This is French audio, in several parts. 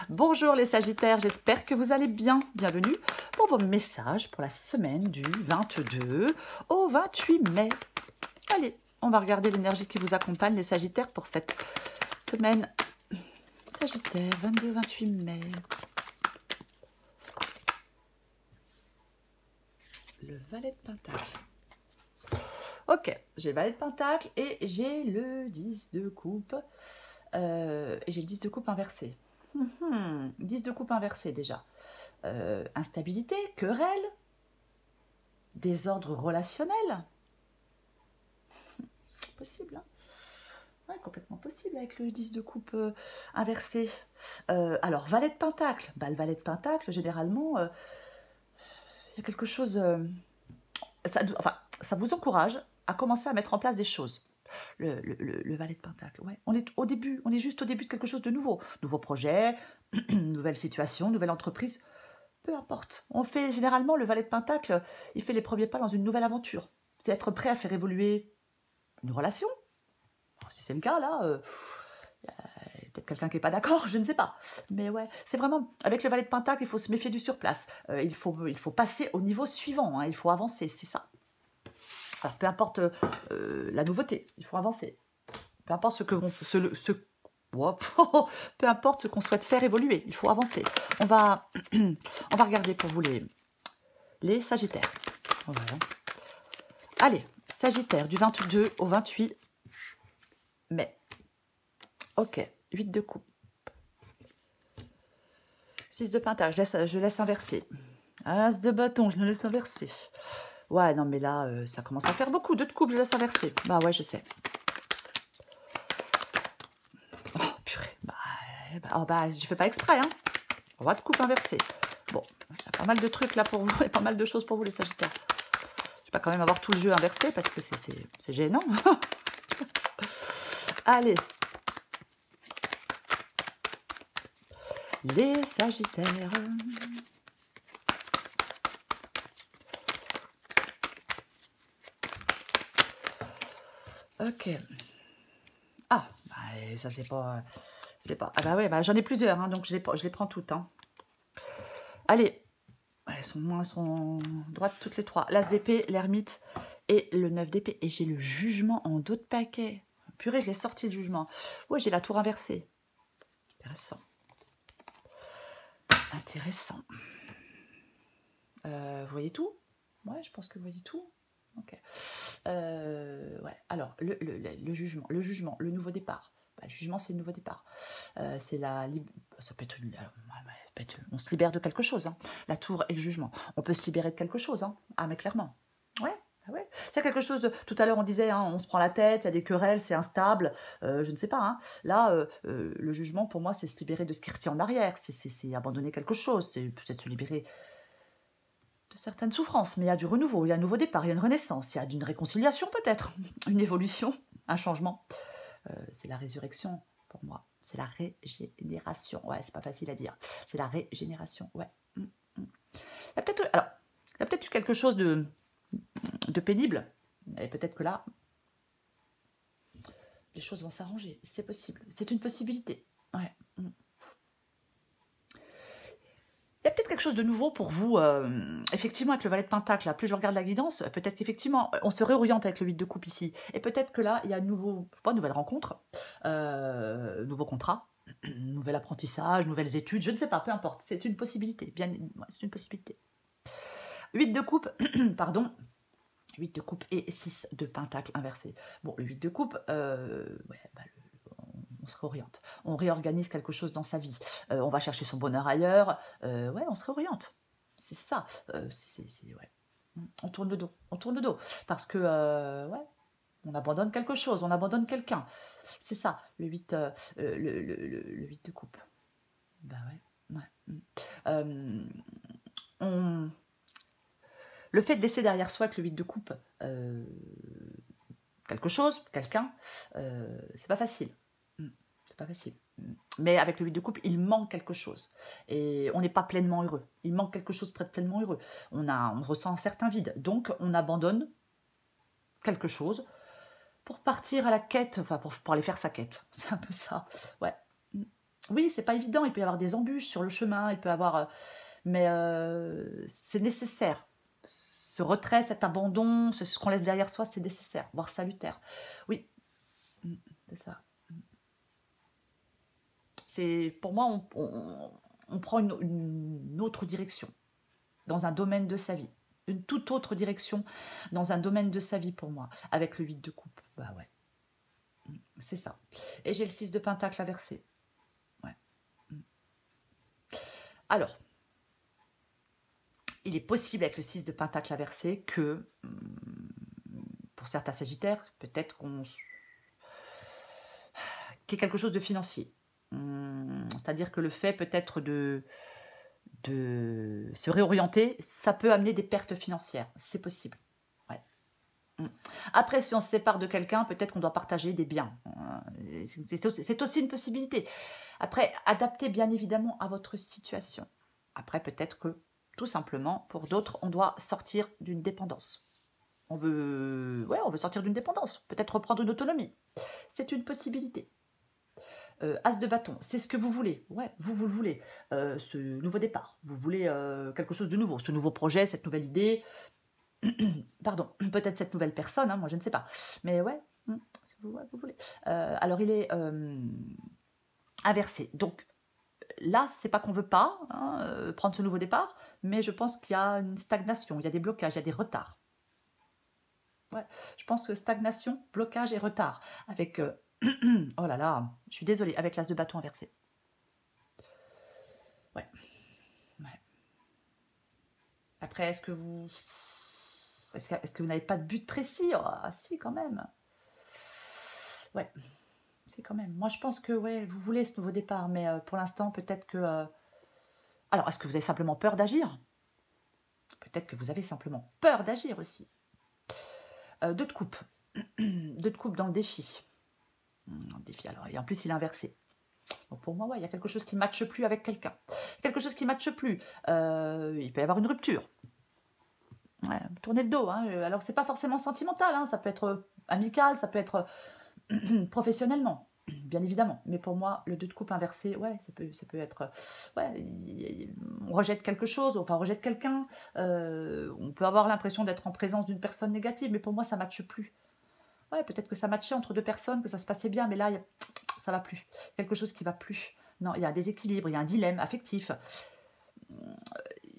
Bonjour les Sagittaires, j'espère que vous allez bien. Bienvenue pour vos messages pour la semaine du 22 au 28 mai. Allez, on va regarder l'énergie qui vous accompagne les Sagittaires pour cette semaine. Sagittaire, 22-28 mai. Le valet de Pentacle. Ok, j'ai le valet de Pentacle et j'ai le 10 de coupe. Et j'ai le 10 de coupe inversé. 10 de coupe inversé déjà. Instabilité, querelle, désordre relationnel. Possible, hein? Ouais, complètement possible avec le 10 de coupe inversé. Alors, valet de Pentacle. Bah, le valet de Pentacle, généralement, il y a quelque chose... ça vous encourage à commencer à mettre en place des choses. Le valet de Pentacle, ouais. On est au début, on est juste au début de quelque chose de nouveau. Nouveau projet, nouvelle situation, nouvelle entreprise, peu importe. On fait généralement, le valet de Pentacle, il fait les premiers pas dans une nouvelle aventure. C'est être prêt à faire évoluer une relation. Si c'est le cas, là, peut-être quelqu'un qui n'est pas d'accord, je ne sais pas. Mais ouais, c'est vraiment, avec le valet de Pentacle, il faut se méfier du surplace. Il faut passer au niveau suivant, hein, il faut avancer, c'est ça. Alors, peu importe la nouveauté, il faut avancer. Peu importe ce que peu importe ce qu'on souhaite faire évoluer, il faut avancer. On va regarder pour vous les Sagittaires. Voilà. Allez, Sagittaire, du 22 au 28 mai. Ok, 8 de coupe. 6 de Pentacle, je laisse inverser. As de bâton, je le laisse inverser. Ouais, non, mais là, ça commence à faire beaucoup. 2 de coupe, je laisse inverser. Bah ouais, je sais. Oh, purée. Je fais pas exprès, hein. Roi de coupe inversé. Bon, il y a pas mal de trucs là pour vous, et pas mal de choses pour vous, les Sagittaires. Je vais pas quand même avoir tout le jeu inversé parce que c'est gênant. Allez. Les Sagittaires. Ok. Ah, bah, ça c'est pas... Ah bah ouais, bah, j'en ai plusieurs, hein, donc je les prends toutes. Hein. Allez. Elles sont droites toutes les trois. L'As d'épée, l'ermite et le 9 d'épée. Et j'ai le jugement en dos de paquet. Purée, je l'ai sorti le jugement. Ouais, j'ai la tour inversée. Intéressant. Intéressant. Vous voyez tout? Ouais, je pense que vous voyez tout. Ok. Ouais. Alors, le jugement, le nouveau départ. Bah, le jugement, c'est le nouveau départ. C'est la... Ça peut être une... on se libère de quelque chose. Hein. La tour et le jugement. On peut se libérer de quelque chose. Hein. Ah, mais clairement. Ouais. Ah ouais. C'est quelque chose, tout à l'heure on disait, hein, on se prend la tête, il y a des querelles, c'est instable, je ne sais pas. Hein. Là, le jugement pour moi c'est se libérer de ce qui retient en arrière, c'est abandonner quelque chose, c'est peut-être se libérer de certaines souffrances, mais il y a du renouveau, il y a un nouveau départ, il y a une renaissance, il y a une réconciliation peut-être, une évolution, un changement. C'est la résurrection pour moi, c'est la régénération, ouais c'est pas facile à dire, c'est la régénération, ouais. Il y a peut-être eu quelque chose de pénible, et peut-être que là, les choses vont s'arranger, c'est possible, c'est une possibilité, ouais. Il y a peut-être quelque chose de nouveau pour vous, effectivement avec le valet de Pentacle, là, plus je regarde la guidance, peut-être qu'effectivement, on se réoriente avec le 8 de coupe ici, et peut-être que là, il y a nouveau, je sais pas, nouvelle rencontre, nouveau contrat, nouvel apprentissage, nouvelles études, je ne sais pas, peu importe, c'est une possibilité, bien, ouais, c'est une possibilité. 8 de coupe, pardon, 8 de coupe et 6 de Pentacle inversé. Bon, le 8 de coupe, ouais, bah, on se réoriente. On réorganise quelque chose dans sa vie. On va chercher son bonheur ailleurs. Ouais, on se réoriente. C'est ça. Ouais. On tourne le dos. On tourne le dos. Parce que, ouais, on abandonne quelque chose. On abandonne quelqu'un. C'est ça, le 8, le 8 de coupe. Bah ouais. Le fait de laisser derrière soi avec le 8 de coupe quelque chose, quelqu'un, c'est pas facile. C'est pas facile. Mais avec le 8 de coupe, il manque quelque chose. Et on n'est pas pleinement heureux. Il manque quelque chose pour être pleinement heureux. On ressent un certain vide. Donc, on abandonne quelque chose pour partir à la quête, enfin, pour aller faire sa quête. C'est un peu ça. Ouais. Oui, c'est pas évident, il peut y avoir des embûches sur le chemin, il peut y avoir... mais c'est nécessaire. Ce retrait, cet abandon, ce qu'on laisse derrière soi, c'est nécessaire, voire salutaire. Oui, c'est ça. Pour moi, on prend une autre direction dans un domaine de sa vie. Une toute autre direction dans un domaine de sa vie pour moi, avec le 8 de coupe. Bah ouais, c'est ça. Et j'ai le 6 de pentacle inversé. Ouais. Alors, il est possible avec le 6 de pentacle inversé que, pour certains sagittaires, peut-être qu'il y ait quelque chose de financier. C'est-à-dire que le fait peut-être de se réorienter, ça peut amener des pertes financières. C'est possible. Ouais. Après, si on se sépare de quelqu'un, peut-être qu'on doit partager des biens. C'est aussi une possibilité. Après, adaptez bien évidemment à votre situation. Après, peut-être que, tout simplement, pour d'autres, on doit sortir d'une dépendance. On veut sortir d'une dépendance. Peut-être reprendre une autonomie. C'est une possibilité. As de bâton, c'est ce que vous voulez. Ouais, vous le voulez. Ce nouveau départ. Vous voulez quelque chose de nouveau. Ce nouveau projet, cette nouvelle idée. Pardon, peut-être cette nouvelle personne, hein, moi je ne sais pas. Mais ouais, vous voulez. Alors il est inversé. Donc là, c'est pas qu'on veut pas prendre ce nouveau départ, mais je pense qu'il y a une stagnation, il y a des blocages, il y a des retards. Ouais, je pense que stagnation, blocage et retard. Avec, oh là là, je suis désolée, avec l'as de bâton inversé. Ouais. Ouais. Après, est-ce que vous n'avez pas de but précis? Ah si, quand même. Ouais, c'est quand même. Moi, je pense que ouais, vous voulez ce nouveau départ, mais pour l'instant, peut-être que... Alors, est-ce que vous avez simplement peur d'agir? Peut-être que vous avez simplement peur d'agir aussi. 2 de coupe. 2 de coupe dans le défi. Dans le défi, alors, et en plus, il est inversé. Donc pour moi, ouais, il y a quelque chose qui ne matche plus avec quelqu'un. Quelque chose qui ne matche plus. Il peut y avoir une rupture. Ouais, tournez le dos. Hein. Alors, c'est pas forcément sentimental. Hein. Ça peut être amical, ça peut être professionnellement, bien évidemment. Mais pour moi, le 2 de coupe inversé, ouais, ça peut être... ouais, on rejette quelque chose, enfin, on rejette quelqu'un. On peut avoir l'impression d'être en présence d'une personne négative, mais pour moi, ça ne matche plus. Ouais, peut-être que ça matchait entre 2 personnes, que ça se passait bien, mais là, ça ne va plus. Quelque chose qui ne va plus. Non, il y a un déséquilibre, il y a un dilemme affectif.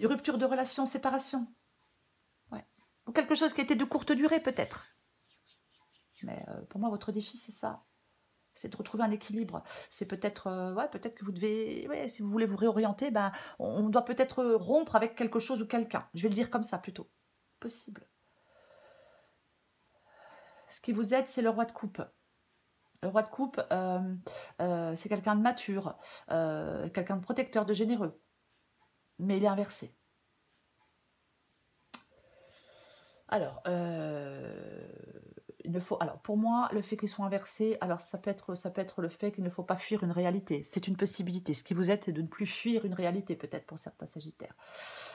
Rupture de relation, séparation. Ouais. Ou quelque chose qui était de courte durée, peut-être. Mais pour moi, votre défi, c'est ça. C'est de retrouver un équilibre. C'est peut-être, ouais, peut-être que vous devez, ouais, si vous voulez vous réorienter, ben, on doit peut-être rompre avec quelque chose ou quelqu'un. Je vais le dire comme ça plutôt. Possible. Ce qui vous aide, c'est le roi de coupe. Le roi de coupe, c'est quelqu'un de mature, quelqu'un de protecteur, de généreux. Mais il est inversé. Alors, il ne faut, alors pour moi, le fait qu'ils soient inversés, alors ça peut être le fait qu'il ne faut pas fuir une réalité. C'est une possibilité. Ce qui vous aide, c'est de ne plus fuir une réalité, peut-être pour certains sagittaires.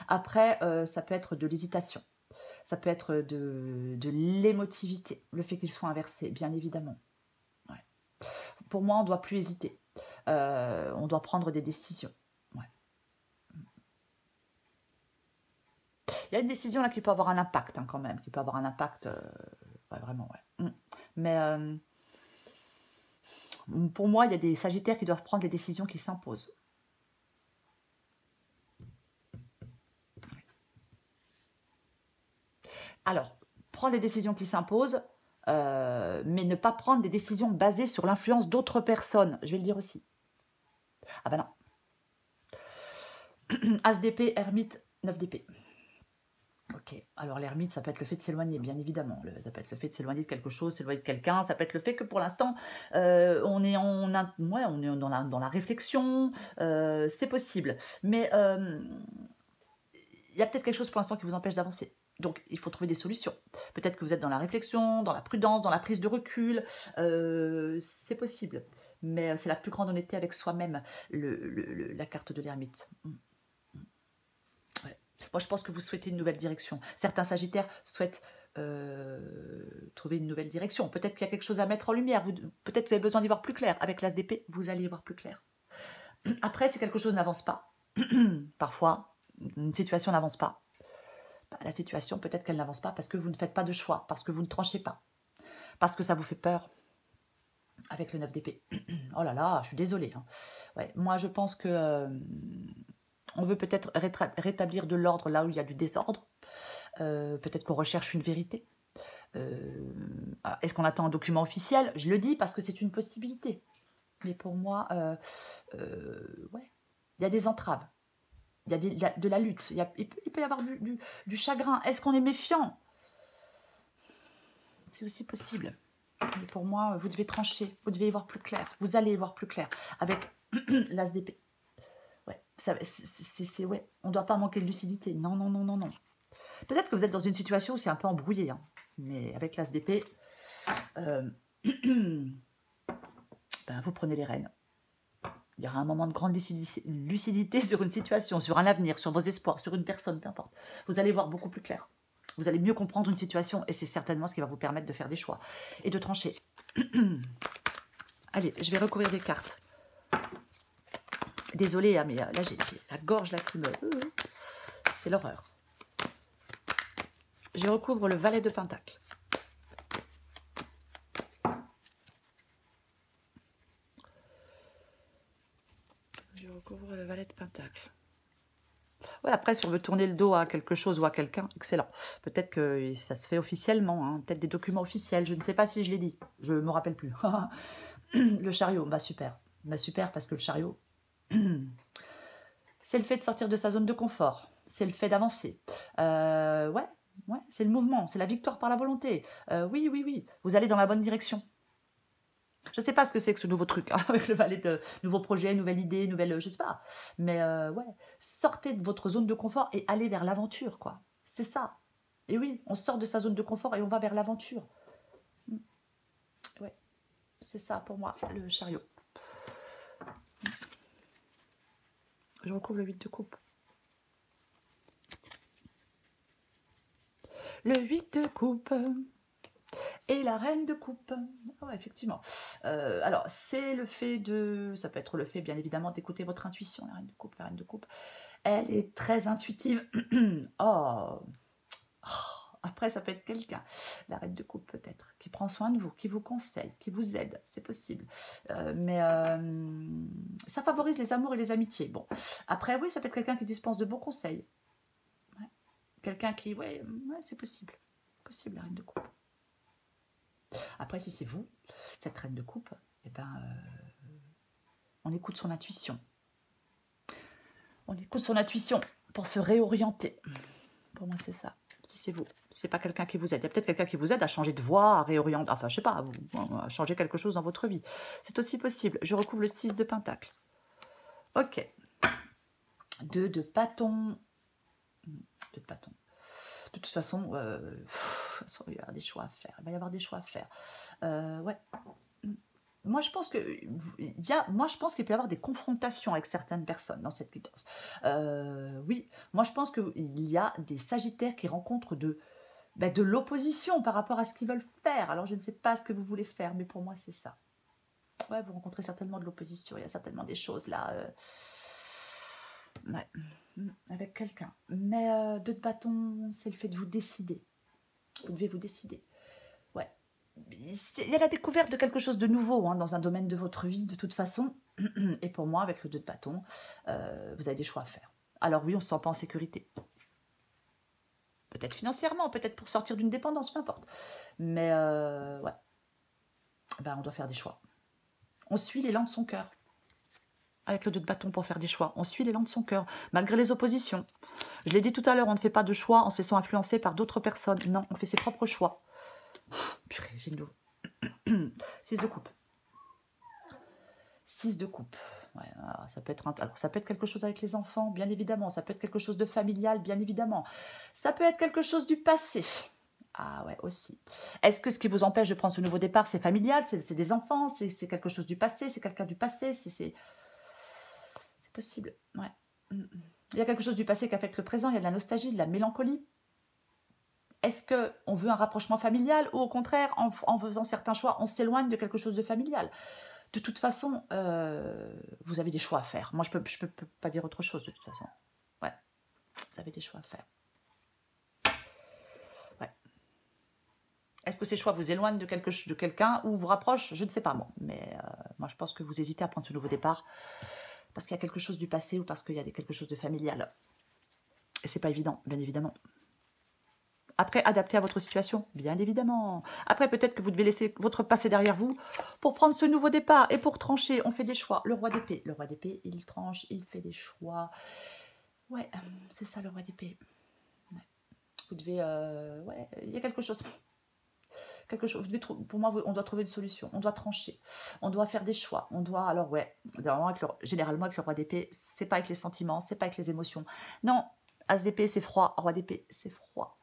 Après, ça peut être de l'hésitation. Ça peut être de l'émotivité, le fait qu'ils soient inversés, bien évidemment. Ouais. Pour moi, on ne doit plus hésiter. On doit prendre des décisions. Ouais. Il y a une décision là qui peut avoir un impact hein, quand même, qui peut avoir un impact, ouais, vraiment, ouais. Mais pour moi, il y a des sagittaires qui doivent prendre les décisions qui s'imposent. Alors, prendre les décisions qui s'imposent, mais ne pas prendre des décisions basées sur l'influence d'autres personnes. Je vais le dire aussi. Ah ben non. As d'épée, ermite, 9 d'épée. Ok, alors l'ermite, ça peut être le fait de s'éloigner, bien évidemment. Ça peut être le fait de s'éloigner de quelque chose, s'éloigner de quelqu'un. Ça peut être le fait que pour l'instant, on est dans la réflexion. C'est possible. Mais il y a peut-être quelque chose pour l'instant qui vous empêche d'avancer. Donc, il faut trouver des solutions. Peut-être que vous êtes dans la réflexion, dans la prudence, dans la prise de recul. C'est possible. Mais c'est la plus grande honnêteté avec soi-même, la carte de l'ermite. Ouais. Moi, je pense que vous souhaitez une nouvelle direction. Certains sagittaires souhaitent trouver une nouvelle direction. Peut-être qu'il y a quelque chose à mettre en lumière. Peut-être que vous avez besoin d'y voir plus clair. Avec l'as d'épée, vous allez y voir plus clair. Après, si quelque chose n'avance pas, parfois, une situation n'avance pas. Bah, la situation, peut-être qu'elle n'avance pas parce que vous ne faites pas de choix, parce que vous ne tranchez pas, parce que ça vous fait peur. Avec le 9 d'épée. Oh là là, je suis désolée. Hein. Ouais, moi, je pense que on veut peut-être rétablir de l'ordre là où il y a du désordre. Peut-être qu'on recherche une vérité. Est-ce qu'on attend un document officiel? Je le dis parce que c'est une possibilité. Mais pour moi, ouais, il y a des entraves. Il y a de la lutte. Il peut y avoir du chagrin. Est-ce qu'on est méfiant? C'est aussi possible. Mais pour moi, vous devez trancher. Vous devez y voir plus clair. Vous allez y voir plus clair avec l'as d'épée. Ouais, ouais. On ne doit pas manquer de lucidité. Non, non, non, non, non. Peut-être que vous êtes dans une situation où c'est un peu embrouillé. Hein. Mais avec l'as d'épée, ben, vous prenez les rênes. Il y aura un moment de grande lucidité sur une situation, sur un avenir, sur vos espoirs, sur une personne, peu importe. Vous allez voir beaucoup plus clair. Vous allez mieux comprendre une situation et c'est certainement ce qui va vous permettre de faire des choix et de trancher. Allez, je vais recouvrir des cartes. Désolée, hein, mais là, j'ai la gorge là qui me... C'est l'horreur. Je recouvre le valet de Pentacle. Je recouvre le valet de Pentacle. Ouais, après, si on veut tourner le dos à quelque chose ou à quelqu'un, excellent. Peut-être que ça se fait officiellement, hein, peut-être des documents officiels. Je ne sais pas si je l'ai dit. Je ne me rappelle plus. Le chariot, bah super. Bah super parce que le chariot, c'est le fait de sortir de sa zone de confort. C'est le fait d'avancer. Ouais, c'est le mouvement. C'est la victoire par la volonté. Oui, oui, oui. Vous allez dans la bonne direction. Je ne sais pas ce que c'est que ce nouveau truc, hein, avec le valet de nouveau projet, nouvelle idée, nouvelle... Je ne sais pas. Mais ouais, sortez de votre zone de confort et allez vers l'aventure, quoi. C'est ça. Et oui, on sort de sa zone de confort et on va vers l'aventure. Ouais, c'est ça pour moi, le chariot. Je recouvre le 8 de coupe. Le 8 de coupe et la reine de coupe. Oh, effectivement. Alors, c'est le fait de... Ça peut être le fait, bien évidemment, d'écouter votre intuition, la reine de coupe. La reine de coupe, elle est très intuitive. Oh. Après, ça peut être quelqu'un, la reine de coupe peut-être, qui prend soin de vous, qui vous conseille, qui vous aide, c'est possible. Mais ça favorise les amours et les amitiés. Bon, après, oui, ça peut être quelqu'un qui dispense de bons conseils. Ouais. Quelqu'un qui, ouais, c'est possible. Possible, la reine de coupe. Après, si c'est vous, cette reine de coupe, eh ben, on écoute son intuition. On écoute son intuition pour se réorienter. Pour moi, c'est ça. Si c'est vous, c'est pas quelqu'un qui vous aide. Il y a peut-être quelqu'un qui vous aide à changer de voie, à réorienter, enfin, je sais pas, à changer quelque chose dans votre vie. C'est aussi possible. Je recouvre le 6 de Pentacle. Ok. 2 de bâton. 2 de bâton. De toute façon, il va y avoir des choix à faire. Il va y avoir des choix à faire. Ouais. Moi, je pense qu'il peut y avoir des confrontations avec certaines personnes dans cette quittance. Oui, moi, je pense qu'il y a des Sagittaires qui rencontrent de l'opposition par rapport à ce qu'ils veulent faire. Alors, je ne sais pas ce que vous voulez faire, mais pour moi, c'est ça. Ouais, vous rencontrez certainement de l'opposition. Il y a certainement des choses là... Ouais, avec quelqu'un. Mais 2 de bâton, c'est le fait de vous décider. Vous devez vous décider. Ouais. Il y a la découverte de quelque chose de nouveau hein, dans un domaine de votre vie, de toute façon. Et pour moi, avec le 2 de bâton, vous avez des choix à faire. Alors oui, on ne se sent pas en sécurité. Peut-être financièrement, peut-être pour sortir d'une dépendance, peu importe. Mais ouais, ben, on doit faire des choix. On suit l'élan de son cœur. Avec le 2 de bâton pour faire des choix. On suit l'élan de son cœur, malgré les oppositions. Je l'ai dit tout à l'heure, on ne fait pas de choix en se laissant influencer par d'autres personnes. Non, on fait ses propres choix. Oh, purée, j'ai de l'eau. 6 de coupe. 6 de coupe. Ouais, ça peut être ça peut être quelque chose avec les enfants, bien évidemment. Ça peut être quelque chose de familial, bien évidemment. Ça peut être quelque chose du passé. Ah ouais, aussi. Est-ce que ce qui vous empêche de prendre ce nouveau départ, c'est familial, c'est des enfants, c'est quelque chose du passé, c'est quelqu'un du passé, c'est possible, ouais. Il y a quelque chose du passé qui affecte le présent, il y a de la nostalgie, de la mélancolie. Est-ce qu'on veut un rapprochement familial ou au contraire, en faisant certains choix, on s'éloigne de quelque chose de familial? De toute façon, vous avez des choix à faire. Moi, je peux pas dire autre chose de toute façon. Ouais, vous avez des choix à faire. Ouais. Est-ce que ces choix vous éloignent de quelqu'un ou vous rapprochent? Je ne sais pas, moi. Mais moi, je pense que vous hésitez à prendre ce nouveau départ parce qu'il y a quelque chose du passé ou parce qu'il y a quelque chose de familial. Et c'est pas évident, bien évidemment. Après, adapté à votre situation, bien évidemment. Après, peut-être que vous devez laisser votre passé derrière vous pour prendre ce nouveau départ. Et pour trancher, on fait des choix. Le roi d'épée. Le roi d'épée, il tranche, il fait des choix. Ouais, c'est ça le roi d'épée. Ouais. Vous devez... ouais, il y a quelque chose. Quelque chose. Vous devez pour moi, on doit trouver une solution. On doit trancher. On doit faire des choix. On doit... Alors, ouais, généralement, avec le roi d'épée, c'est pas avec les sentiments, c'est pas avec les émotions. Non, as d'épée, c'est froid. Roi d'épée, c'est froid.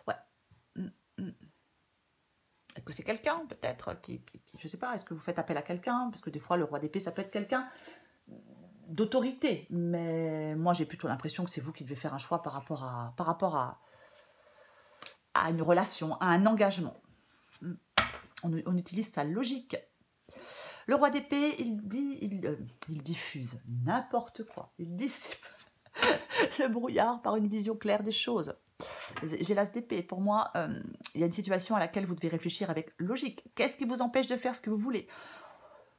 Ouais. Est-ce que c'est quelqu'un, peut-être, je ne sais pas, est-ce que vous faites appel à quelqu'un? Parce que des fois, le roi d'épée, ça peut être quelqu'un d'autorité. Mais moi, j'ai plutôt l'impression que c'est vous qui devez faire un choix par rapport à une relation, à un engagement. On utilise sa logique. Le roi d'épée, il diffuse n'importe quoi. Il dissipe le brouillard par une vision claire des choses. J'ai l'as d'épée. Pour moi, il y a une situation à laquelle vous devez réfléchir avec logique. Qu'est-ce qui vous empêche de faire ce que vous voulez?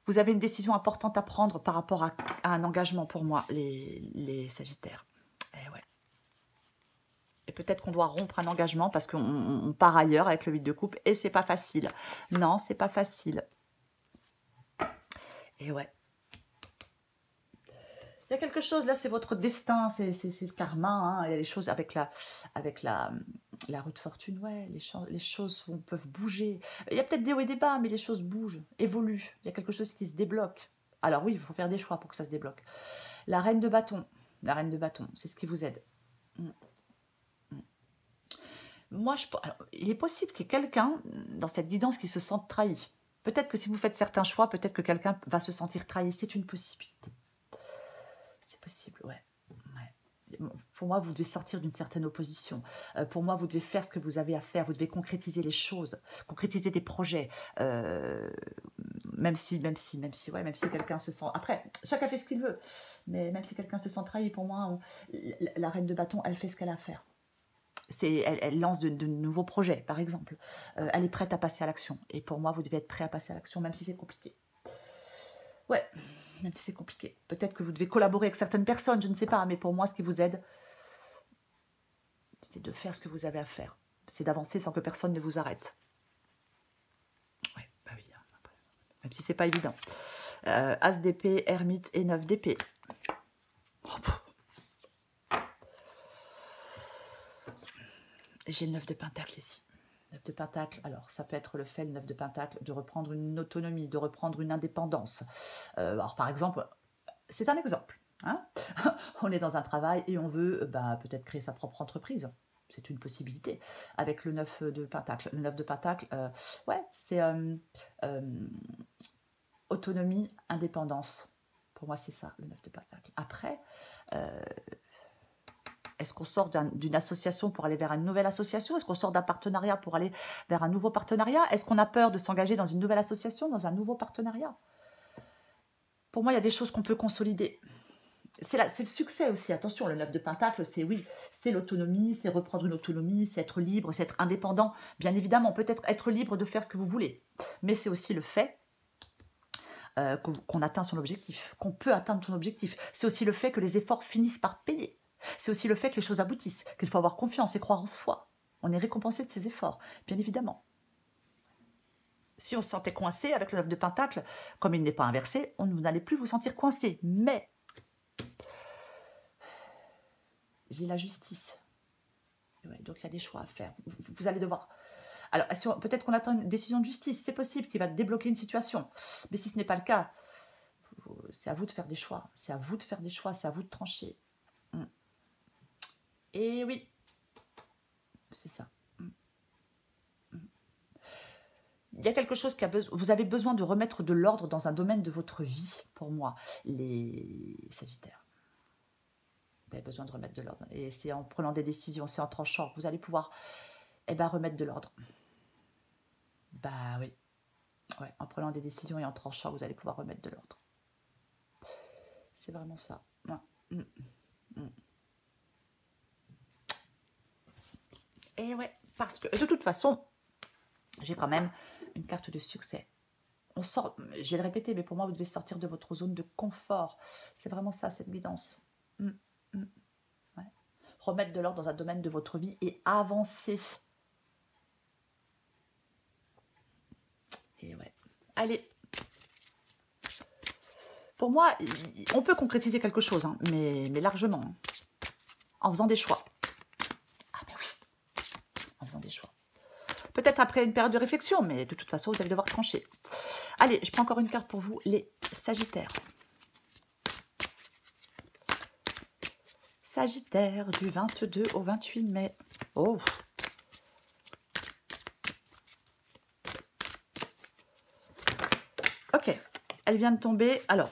Vous avez une décision importante à prendre par rapport à un engagement pour moi, les Sagittaires. Et ouais. Et peut-être qu'on doit rompre un engagement parce qu'on part ailleurs avec le 8 de coupe et c'est pas facile. Non, c'est pas facile. Et ouais. Il y a quelque chose, là, c'est votre destin, c'est le karma. Hein. Il y a des choses avec la roue de fortune, ouais, les choses peuvent bouger. Il y a peut-être des hauts et des bas, mais les choses bougent, évoluent. Il y a quelque chose qui se débloque. Alors oui, il faut faire des choix pour que ça se débloque. La reine de bâton, c'est ce qui vous aide. Moi, alors, il est possible qu'il y ait quelqu'un dans cette guidance qui se sente trahi. Peut-être que si vous faites certains choix, peut-être que quelqu'un va se sentir trahi. C'est une possibilité. C'est possible, ouais. Pour moi, vous devez sortir d'une certaine opposition. Pour moi, vous devez faire ce que vous avez à faire. Vous devez concrétiser les choses, concrétiser des projets. Même si quelqu'un se sent... Après, chacun fait ce qu'il veut. Mais même si quelqu'un se sent trahi, pour moi, la reine de bâton, elle fait ce qu'elle a à faire. Elle lance de nouveaux projets, par exemple. Elle est prête à passer à l'action. Et pour moi, vous devez être prêt à passer à l'action, même si c'est compliqué. Ouais, même si c'est compliqué. Peut-être que vous devez collaborer avec certaines personnes, je ne sais pas. Mais pour moi, ce qui vous aide, c'est de faire ce que vous avez à faire. C'est d'avancer sans que personne ne vous arrête. Ouais, bah oui. Même si c'est pas évident. As d'épée, ermite et 9 d'épée. J'ai le 9 de pentacle ici. 9 de pentacle, alors ça peut être le fait, le 9 de pentacle, de reprendre une autonomie, de reprendre une indépendance. Alors par exemple, c'est un exemple. Hein. On est dans un travail et on veut peut-être créer sa propre entreprise. C'est une possibilité. Avec le 9 de pentacle. Le 9 de pentacle, ouais, c'est autonomie, indépendance. Pour moi, c'est ça, le 9 de pentacle. Après, est-ce qu'on sort d'une association pour aller vers une nouvelle association? Est-ce qu'on sort d'un partenariat pour aller vers un nouveau partenariat? Est-ce qu'on a peur de s'engager dans une nouvelle association, dans un nouveau partenariat? Pour moi, il y a des choses qu'on peut consolider. C'est le succès aussi, attention, le 9 de pentacle, c'est oui, c'est l'autonomie, c'est reprendre une autonomie, c'est être libre, c'est être indépendant. Bien évidemment, peut-être être libre de faire ce que vous voulez. Mais c'est aussi le fait qu'on atteint son objectif, qu'on peut atteindre son objectif. C'est aussi le fait que les efforts finissent par payer. C'est aussi le fait que les choses aboutissent, qu'il faut avoir confiance et croire en soi. On est récompensé de ses efforts, bien évidemment. Si on se sentait coincé avec le 9 de pentacle, comme il n'est pas inversé, vous n'allez plus vous sentir coincé. Mais j'ai la justice. Ouais, donc il y a des choix à faire. Vous allez devoir... Alors, peut-être qu'on attend une décision de justice. C'est possible qu'il va débloquer une situation. Mais si ce n'est pas le cas, c'est à vous de faire des choix. C'est à vous de faire des choix. C'est à vous de trancher. Et oui, c'est ça. Il y a quelque chose vous avez besoin de remettre de l'ordre dans un domaine de votre vie, pour moi, les Sagittaires. Vous avez besoin de remettre de l'ordre. Et c'est en prenant des décisions, c'est en tranchant que vous allez pouvoir remettre de l'ordre. Bah oui. Ouais, en prenant des décisions et en tranchant, vous allez pouvoir remettre de l'ordre. C'est vraiment ça. Ouais. Mm, mm. Et ouais, parce que de toute façon, j'ai quand même une carte de succès. On sort, je vais le répéter, mais pour moi, vous devez sortir de votre zone de confort. C'est vraiment ça, cette guidance. Mm, mm, ouais. Remettre de l'ordre dans un domaine de votre vie et avancer. Et ouais. Allez. Pour moi, on peut concrétiser quelque chose, hein, mais largement. Hein, en faisant des choix. Ah ben oui, en faisant des choix. Peut-être après une période de réflexion, mais de toute façon, vous allez devoir trancher. Allez, je prends encore une carte pour vous, les Sagittaires. Sagittaire du 22 au 28 mai. Oh. Ok, elle vient de tomber. Alors,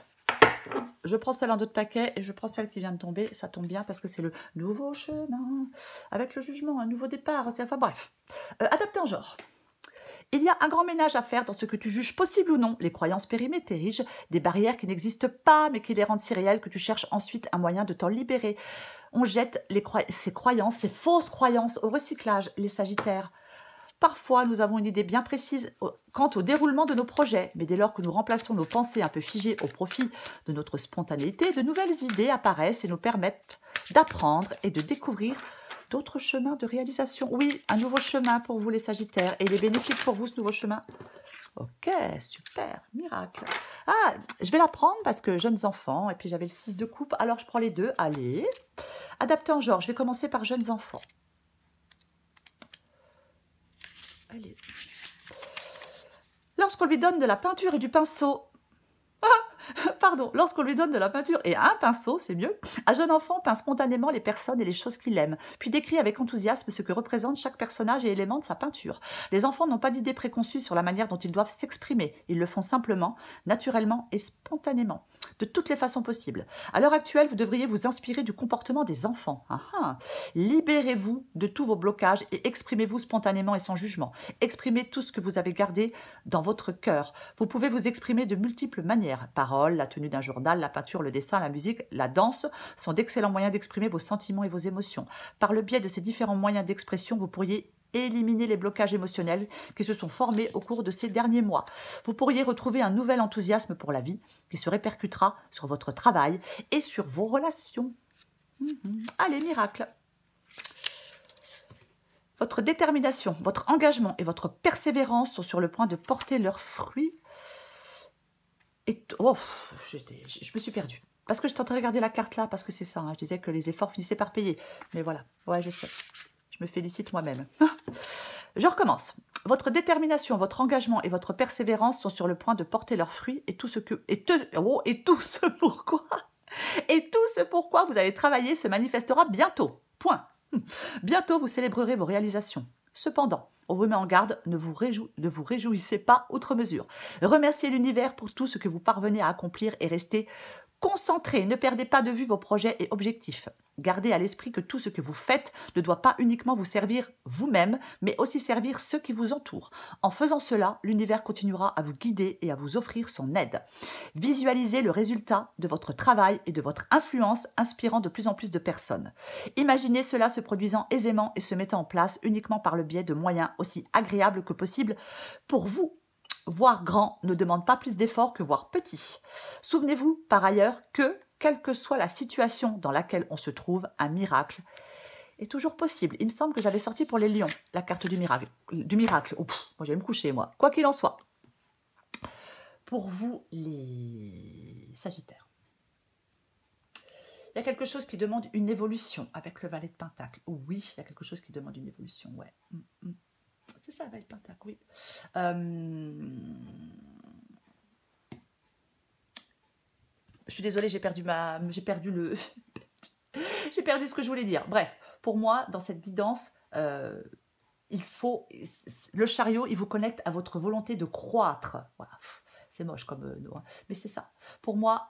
je prends celle en deux de paquet et je prends celle qui vient de tomber. Ça tombe bien parce que c'est le nouveau chemin. Avec le jugement, un nouveau départ. Enfin bref. Adapté en genre. Il y a un grand ménage à faire dans ce que tu juges possible ou non, les croyances périmées t'érigent, des barrières qui n'existent pas mais qui les rendent si réelles que tu cherches ensuite un moyen de t'en libérer. On jette ces croyances, ces fausses croyances au recyclage, les Sagittaires. Parfois, nous avons une idée bien précise quant au déroulement de nos projets, mais dès lors que nous remplaçons nos pensées un peu figées au profit de notre spontanéité, de nouvelles idées apparaissent et nous permettent d'apprendre et de découvrir d'autres chemins de réalisation. Oui, un nouveau chemin pour vous les Sagittaires. Et il est bénéfique pour vous ce nouveau chemin. Ok, super, miracle. Ah, je vais la prendre parce que jeunes enfants, et puis j'avais le 6 de coupe, alors je prends les deux. Allez, adapté en genre, je vais commencer par jeunes enfants. Allez. Lorsqu'on lui donne de la peinture et du pinceau, pardon, lorsqu'on lui donne de la peinture et un pinceau, c'est mieux, un jeune enfant peint spontanément les personnes et les choses qu'il aime, puis décrit avec enthousiasme ce que représente chaque personnage et élément de sa peinture. Les enfants n'ont pas d'idées préconçues sur la manière dont ils doivent s'exprimer. Ils le font simplement, naturellement et spontanément, de toutes les façons possibles. À l'heure actuelle, vous devriez vous inspirer du comportement des enfants. Libérez-vous de tous vos blocages et exprimez-vous spontanément et sans jugement. Exprimez tout ce que vous avez gardé dans votre cœur. Vous pouvez vous exprimer de multiples manières. Paroles, la tenue d'un journal, la peinture, le dessin, la musique, la danse sont d'excellents moyens d'exprimer vos sentiments et vos émotions. Par le biais de ces différents moyens d'expression, vous pourriez éliminer les blocages émotionnels qui se sont formés au cours de ces derniers mois. Vous pourriez retrouver un nouvel enthousiasme pour la vie qui se répercutera sur votre travail et sur vos relations. Allez, miracle! Votre détermination, votre engagement et votre persévérance sont sur le point de porter leurs fruits. Et oh, je me suis perdue. Parce que je tentais de regarder la carte là, parce que c'est ça. Hein, je disais que les efforts finissaient par payer. Mais voilà, ouais, je sais. Je me félicite moi-même. Je recommence. Votre détermination, votre engagement et votre persévérance sont sur le point de porter leurs fruits et tout ce pourquoi vous avez travaillé se manifestera bientôt. Point. Bientôt, vous célébrerez vos réalisations. Cependant, on vous met en garde, ne vous réjouissez pas outre mesure. Remerciez l'univers pour tout ce que vous parvenez à accomplir et restez concentré. Ne perdez pas de vue vos projets et objectifs. Gardez à l'esprit que tout ce que vous faites ne doit pas uniquement vous servir vous-même, mais aussi servir ceux qui vous entourent. En faisant cela, l'univers continuera à vous guider et à vous offrir son aide. Visualisez le résultat de votre travail et de votre influence inspirant de plus en plus de personnes. Imaginez cela se produisant aisément et se mettant en place uniquement par le biais de moyens aussi agréables que possible pour vous. Voir grand ne demande pas plus d'efforts que voir petit. Souvenez-vous par ailleurs que, quelle que soit la situation dans laquelle on se trouve, un miracle est toujours possible. Il me semble que j'avais sorti pour les lions la carte du miracle. Moi, je vais me coucher, moi. Quoi qu'il en soit. Pour vous, les Sagittaires, il y a quelque chose qui demande une évolution avec le valet de Pentacle. Oui, il y a quelque chose qui demande une évolution, ouais. C'est ça, le valet de Pentacle, oui. Je suis désolée, j'ai perdu j'ai perdu ce que je voulais dire. Bref, pour moi, dans cette guidance, le chariot, il vous connecte à votre volonté de croître. Voilà. C'est moche comme nom, hein. Mais c'est ça. Pour moi,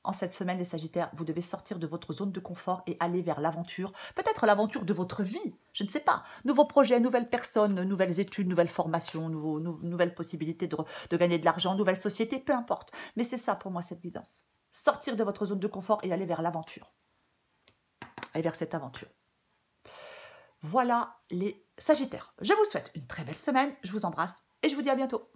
En cette semaine, les Sagittaires, vous devez sortir de votre zone de confort et aller vers l'aventure. Peut-être l'aventure de votre vie, je ne sais pas. Nouveaux projets, nouvelles personnes, nouvelles études, nouvelles formations, nouvelles possibilités de gagner de l'argent, nouvelles sociétés, peu importe. Mais c'est ça pour moi, cette guidance. Sortir de votre zone de confort et aller vers l'aventure. Aller vers cette aventure. Voilà les Sagittaires. Je vous souhaite une très belle semaine, je vous embrasse et je vous dis à bientôt.